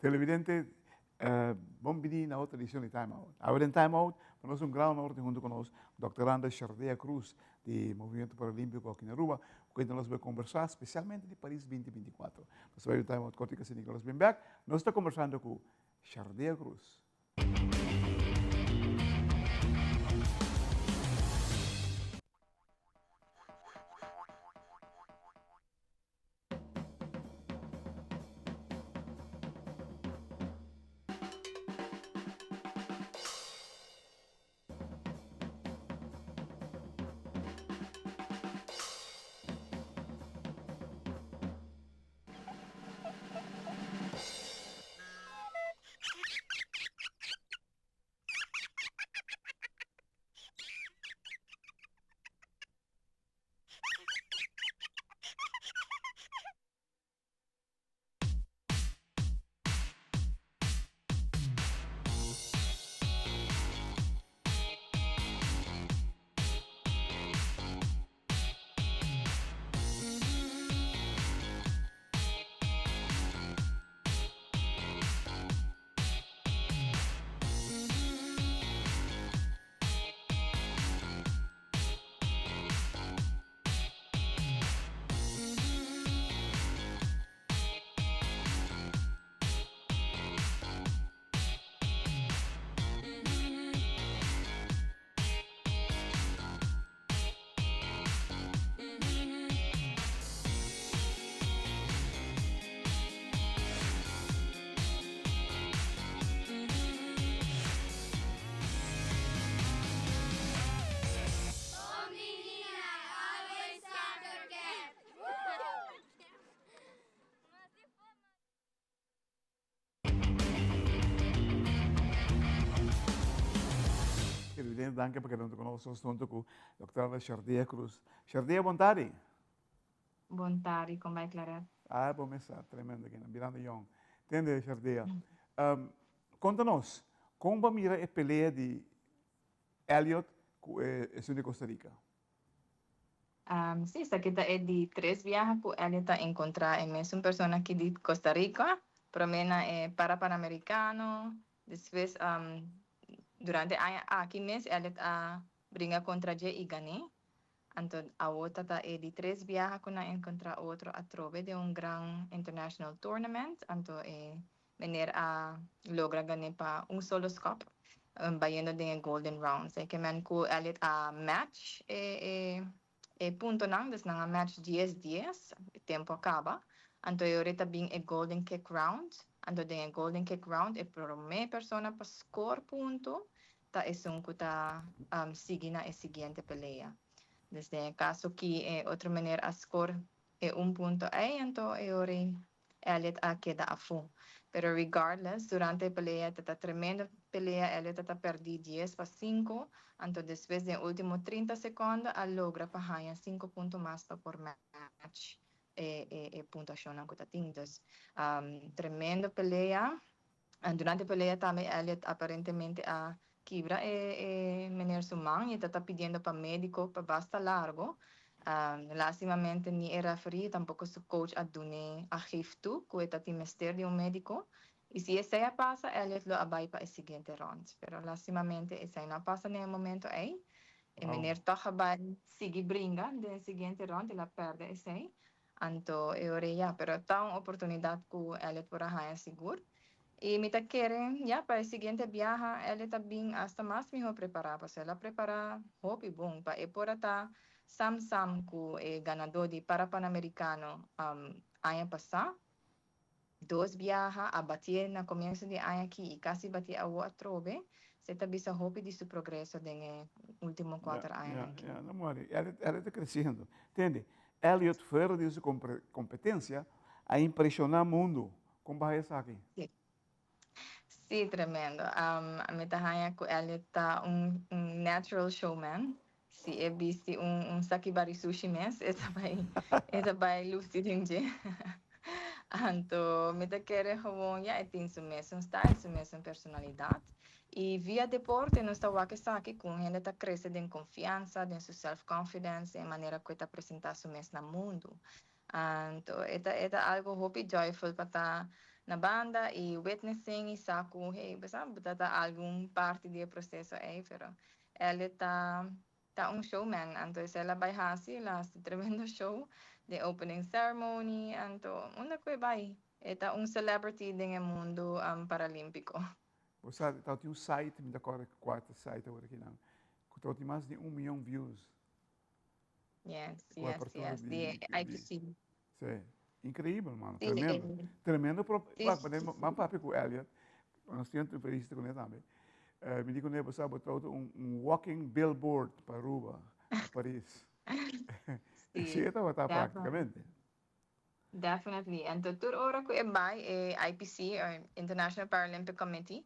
Televidente, bom venir na outra edição de Time Out. Agora em Time Out, nós um grande honor junto conosco, Dr. André Chardea Cruz, do Movimento Paralímpico aqui na Aruba, com quem nós vamos conversar, especialmente de Paris 2024. Nós vamos ter Time Out com o Nicolas Bembeck. Nós estamos conversando com Chardea Cruz. Evidente, danke perché non conosco soltanto con Dr. Chardea Cruz. Chardea, buon tardi. Bom tarde, como vai, Clara? Bom mensagem, tremendo aqui, Miranda Young. Entende, Chardea? Um, Conta-nos, como vai mirar a peleia de Elliot com o de Costa Rica? Sim, esta kita é de três viagens que ele está encontrar é mesmo pessoa aqui de Costa Rica, para mim é para Pan-Americano, depois durante aqui mês ele está brinca contra Jay e Gane, então a outra tá é de três viagens que nós encontrar outro a trove de gran international tournament, então é maneira a logra ganhar para solo scope, bayendo de golden rounds, é que man ko ele a match punto nang des nang match 10-10 tempo acaba anto ahorita bing e golden kick round anto de golden kick round e pro me persona pa score punto ta esun ko ta sige na e siguiente pelea desde caso que outra maneira a score é punto aí anto e ori Elliot a queda a fu pero regardless durante a pelea tata tremenda pelea Elliot tata perdi 10-5 anto después de último 30 segundos a logra pahayan 5 puntos más por match puntuación ang kutatintos tremendo pelea durante a pelea também Elliot aparentemente a quebra mener sumang e está pidiendo para médico para basta largo lastimamente ni el referee tampoco su coach a dune a giftu que está timester de un médico y si esa pasa Elliot lo abay para el siguiente round pero lastimamente esa no pasa en el momento ahí e mener toch abay sigue bringa del siguiente round y la perde ese anto e ore ya pero está una oportunidad que Elliot por ahí seguro y mi quieren, ya para el siguiente viaje, él también hasta más mejor preparado, pues él prepara hopi boom, para el por ata Sam Sam ku ganador de para Panamericano año pasado, dos viajes a batir na comienzo de año aquí y casi batir a otro ve, se también sa hopi de su progreso en el último 4 años aquí. Não more. Ela está crescendo, entende? Elliot, fora de sua competência, a impressionar o mundo. Como vai essa aqui? Sí. Sí, tremendo. A mí también él está un natural showman. Si he visto un sakibari sushi mes, esa vai lucid inje. Anto, me te quer gewoon, ja, tem su mesmo style, su mesma personalidade. E via deporte, nós está wake saki com ele tá crescendo em confiança, em sua self-confidence, em maneira que está apresentar su mesmo no mundo. Anto, é algo hopi joyful para na banda e witnessing e saco, hey, basta basta algum parte do processo aí, pero ela tá um showman, então ela vai fazer lá tremendo show de opening ceremony, então uma coisa vai, tá um celebrity do mundo paralímpico. Você sabe, tem um site, me dá agora quatro site agora aqui não, que tem mais de 1 milhão de views. Yes, Com a yes, abertura yes, the IPC. Sim. Incrível, mano. Sim, Tremendo. Tremendo. sim, Vamos papo com o Elliot. Nós temos entrevista com ele também. Me digo, né, você botou walking billboard para Aruba, a Paris. Sim, sim, está praticamente. definitely. Então, toda hora que eu vai, IPC, or International Paralympic Committee,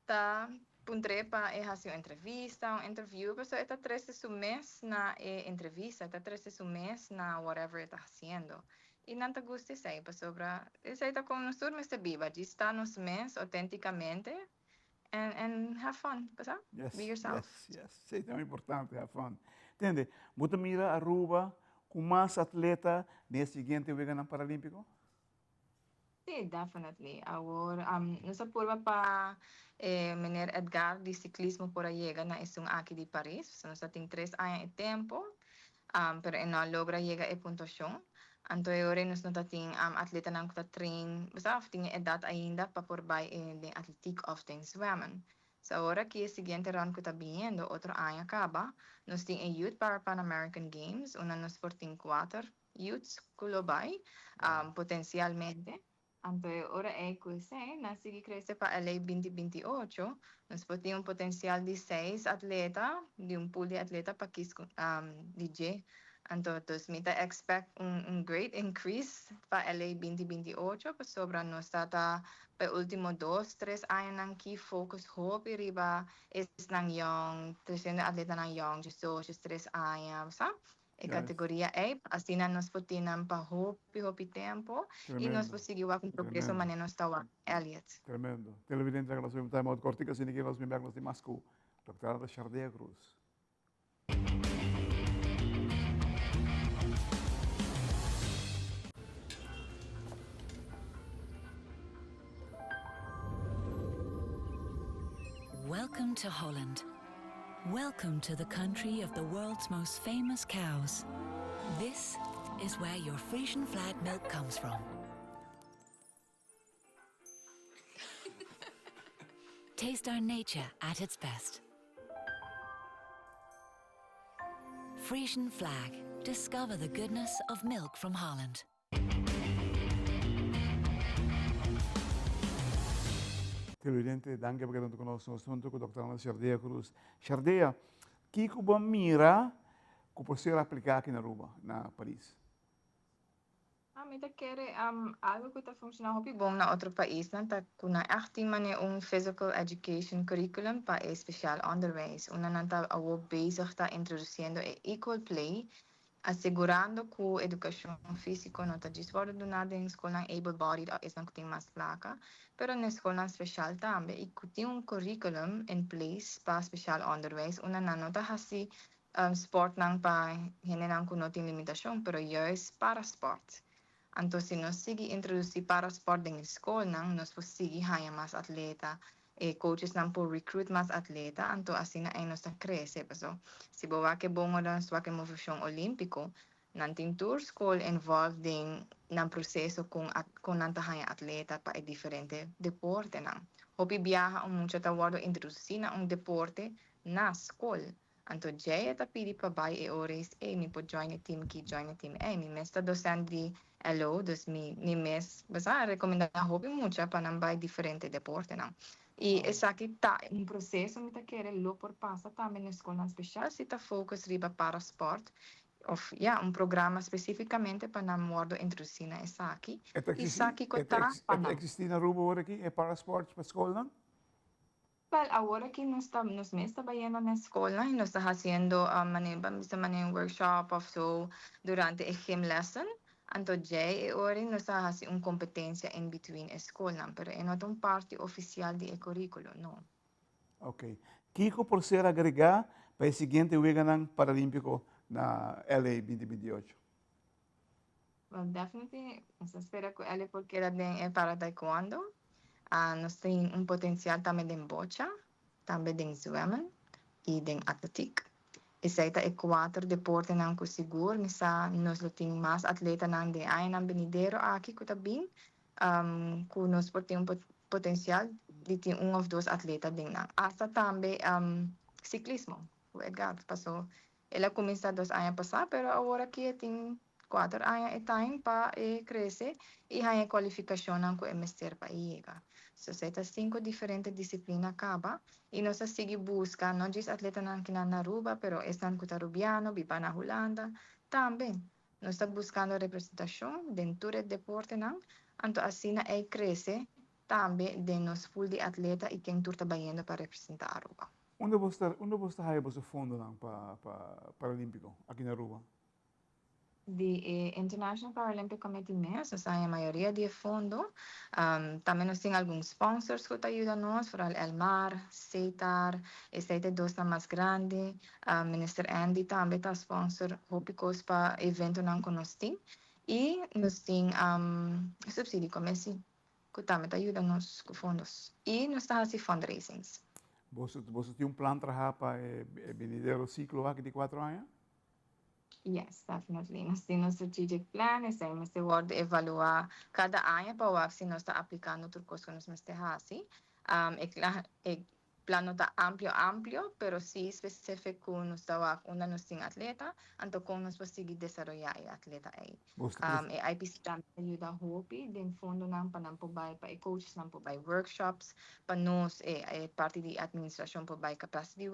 tá puntre para fazer uma entrevista, um interview, pessoa está 13 mês na entrevista, está 13 mês na whatever está fazendo. E não te gusta isso aí, pessoa, isso aí está com nós turmas de viva, de estar nos mês autenticamente and have fun, pessoal? Yes, Be yourself. yes. Isso é tão importante, have fun. Entende? Você mira Aruba com mais atleta nesse seguinte Vegan Paralímpico? Sim, definitely. Agora, nessa curva para Mener Edgar de ciclismo por aí na isung aqui de Paris. Nós temos 3 anos de tempo, pero não logra chegar a pontuação. Então, agora nós não temos atleta na que train, basta tem edad ainda para por bay de atletic of the swimmen. So, agora que o seguinte round que está vindo, outro ano acaba, nós temos a Youth para Pan American Games, una nos for 4 youths global, potencialmente. Então, agora é que você, nós seguimos crescer para a lei 2028, nós temos um potencial de 6 atletas, de pool de atletas para que DJ. Então, nós expect great increase para a lei 2028, para sobre nós para último 2-3 anos aqui, focus hope riba is nang young, 300 atleta nang young, just 3 anos, sabe? E categoria A, assim nós podemos para hopi tempo e nós conseguimos com progresso maneiro nós está Elliot. Tremendo. Televidente que nós vemos time out cortica, assim que nós vemos de Masco, Dr. Chardea Cruz. Welcome to Holland. Welcome to the country of the world's most famous cows. This is where your Frisian flag milk comes from. Taste our nature at its best. Frisian flag. Discover the goodness of milk from Holland. Televidente, danke perché non conosco junto con Dr. Chardea Cruz. Chardea, que Cuba mira que pode ser aplicado aqui na Aruba, na Paris? Me quer algo que está funcionando bem bom na outro país, né? Tá com na 18 maneira physical education curriculum para especial onderwijs. Una nanta awo bezig tá introduzindo equal play, assegurando que a educação física não está desbordada em escola able-bodied is não tem mais placa, pero na escola especial também e que tem curriculum in place para especial onderwijs. Una nanta hasi sport nang pa hinenang kuno tem limitação, pero juist para sport. Então, se nós seguir introduzir para sport na escola, nós podemos seguir ganhar mais atleta, coaches não por recruit mais atleta, então assim aí nós cresce, pessoal. Se boa que bom na sua que movimento olímpico, não tem tour school involved em processo com nanta ganhar atleta para diferente deporte não. Hopi viaja muito tá wado introduzir na deporte na escola. Então, já está pedindo para vai e horas, me pode join a team que join a team, me mesta docente hello, dus mi mes, basta recomendar hobby muito para não vai diferente deporte não. E essa aqui tá processo me tá querer lo por passa também na escola especial se tá focus riba para sport of programa especificamente para não mordo introduzir na essa aqui. Essa aqui que tá para existir na Aruba agora aqui é para sport para escola não? Well, agora que nós mesmos trabalhando na escola e nós está fazendo um workshop of so durante a gym lesson. Então, já agora nós está fazendo competência in between a escola, pero é não uma parte oficial do currículo, não. Ok. Kiko por ser agregar para o seguinte Vegan Paralímpico na LA 2028? Well, definitely, se espera que ele porque era para taekwondo. Nós tem potencial também de bocha, também de zwemmen e de atletik. Essa é quatro deportes não que seguro, nós tem mais atleta não de aí não benidero aqui que tá bem, que nós tem potencial de ter ou dois atletas de não. Hasta também ciclismo, o Edgar passou, ele começou 2 anos passar, pero agora que tem 4 anos e time para crescer e a qualificação não que é mestre para chegar. So, sa 5 diferentes disciplinas acaba e nós sigue busca não diz atleta não que na Aruba, pero estão com Rubiano, bipa na Holanda, também. Nós estamos buscando representação dentro do deporte não, então assim é cresce também de nós full de atleta e quem está trabalhando para representar Aruba. Onde você está aí você fundo não para Paralímpico aqui na Aruba? The International Paralympic Committee mesmo, a maioria de fundo. Também nós temos alguns sponsors que ajudam nós, por exemplo, Elmar, Ceitar, esse é dois mais grande, Minister Andy também está sponsor, hópicos para evento não que nós temos. E nós temos subsídio como esse, que também ajuda nós com fundos. E nós estamos fazendo fundraisings. Você tem plano para trabalhar para o ciclo aqui de 4 anos? Yes, definitely. Nós temos strategic plan, nós temos de evaluar cada ano para ver se nós está aplicando tudo que nós estamos fazendo. O plano está amplo, pero sí específico nós está onde nós temos atleta, então como nós podemos desenvolver o atleta aí. A IPC também ajuda a HOPI, de fundo não para não poder para coaches não poder workshops, para nós parte de administração poder capacity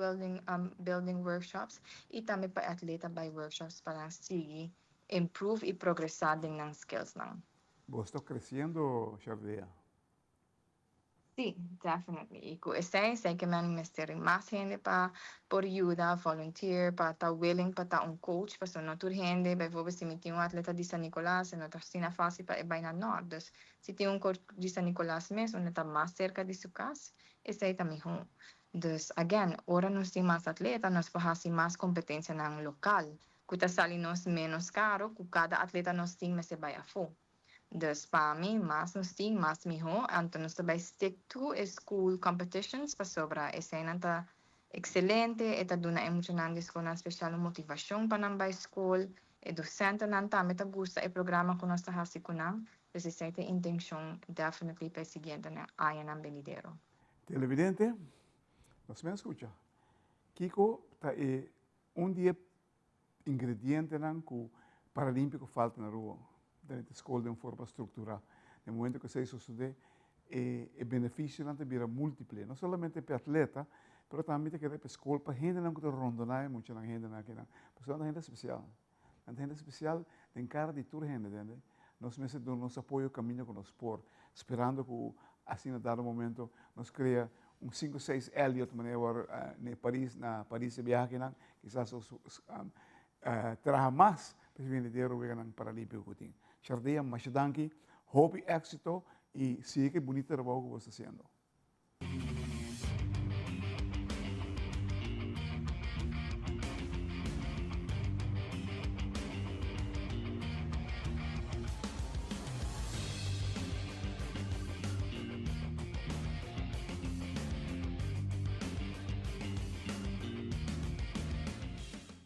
building workshops e também para atleta by workshops para seguir improve e progressar nas skills não. Você está crescendo, Chardia? Sí, definitely. Y con ese que me meter más gente para por ayuda, volunteer, para estar willing, para estar un coach, para no toda gente, bijvoorbeeld si me tiene un atleta de San Nicolás, no está sin fácil para ir no. Dus si tiene un coach de San Nicolás mesmo, está más cerca de su casa, ese está mejor. Dus again, ahora nos tiene más atletas, nos hace más competencia en el local, que está saliendo menos caro, que cada atleta nos tiene se vaya a fu. Dus para mim, mais nos tem, mais melhor. Então, nós também stick to school competitions para sobra. Essa é nanta excelente, está dando emocionante com uma especial motivação para não ir escola. E docente não também está gosta do programa que nós estamos fazendo. Dus essa é a intenção, definitely, para seguir na área na Benidero. Televidente, nos me escucha. Kiko está dia ingrediente que Paralímpico falta na rua. Dentro da escola de forma estrutural. No momento que se sucede, o benefício não vira múltiplo, não somente para atleta, mas também para a escola, para a gente não que rondonar, muita gente não que não. Porque é uma gente especial. Uma gente especial tem cara de toda gente, entende? Nós mesmos damos nosso apoio caminho com nós por, esperando que assim, a dado momento, nós cria 5 ou 6 Elliot, na Paris se viaja, quizás traga mais para vender o Paralímpico que tem. Chardia, mas danke, hope éxito e siga bonito trabalho que você está fazendo.